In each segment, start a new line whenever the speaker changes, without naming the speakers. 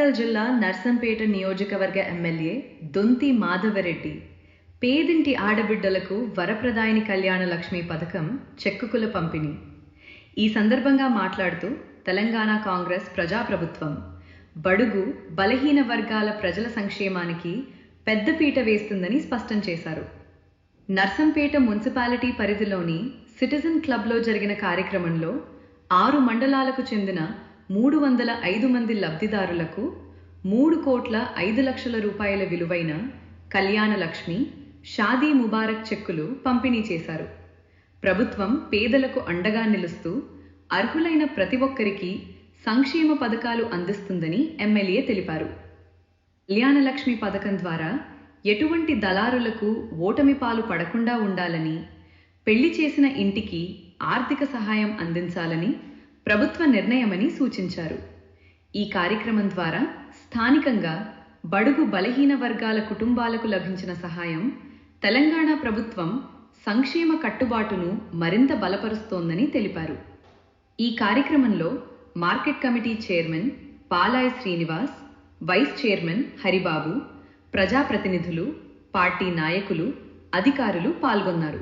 వరంగల్ జిల్లా నర్సంపేట నియోజకవర్గ ఎమ్మెల్యే దొంతి మాధవరెడ్డి పేదింటి ఆడబిడ్డలకు వరప్రదాయిని కళ్యాణ లక్ష్మి పథకం చెక్కుల పంపిణీ. ఈ సందర్భంగా మాట్లాడుతూ తెలంగాణ కాంగ్రెస్ ప్రజాప్రభుత్వం బడుగు బలహీన వర్గాల ప్రజల సంక్షేమానికి పెద్దపీట వేస్తుందని స్పష్టం చేశారు. నర్సంపేట మున్సిపాలిటీ పరిధిలోని సిటిజన్ క్లబ్లో జరిగిన కార్యక్రమంలో 6 మండలాలకు చెందిన 305 మంది లబ్ధిదారులకు 3,05,00,000 రూపాయల విలువైన కళ్యాణ లక్ష్మి, షాదీ ముబారక్ చెక్కులు పంపిణీ చేశారు. ప్రభుత్వం పేదలకు అండగా నిలుస్తూ అర్హులైన ప్రతి ఒక్కరికి సంక్షేమ పథకాలు అందిస్తుందని ఎమ్మెల్యే తెలిపారు. కళ్యాణ లక్ష్మి పథకం ద్వారా ఎటువంటి దళారులకు ఓటమి పాలు పడకుండా ఉండాలని, పెళ్లి చేసిన ఇంటికి ఆర్థిక సహాయం అందించాలని ప్రభుత్వ నిర్ణయమని సూచించారు. ఈ కార్యక్రమం ద్వారా స్థానికంగా బడుగు బలహీన వర్గాల కుటుంబాలకు లభించిన సహాయం తెలంగాణ ప్రభుత్వం సంక్షేమ కట్టుబాటును మరింత బలపరుస్తోందని తెలిపారు. ఈ కార్యక్రమంలో market committee chairman Palai Srinivas, vice chairman Haribabu, ప్రజాప్రతినిధులు, పార్టీ నాయకులు, అధికారులు పాల్గొన్నారు.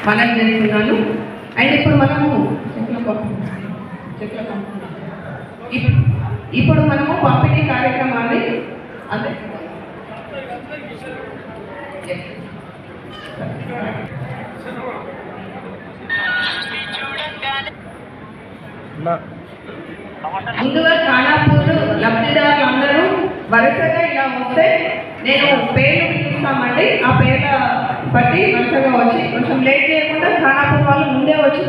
మనం జరుగుతున్నాను. అండ్ ఇప్పుడు మనము పంపిణీ కార్యక్రమాన్ని ముందుగా ఖానాపూర్ లబ్ధిదారులందరూ వరుసగా ఇలా వస్తే నేను పేర్లు పిలుస్తామండి. ఆ పేర్ల బట్టి వరుసగా వచ్చి కొంచెం లేట్ చేయకుండా ఖానాపూర్ వాళ్ళు ముందే వచ్చి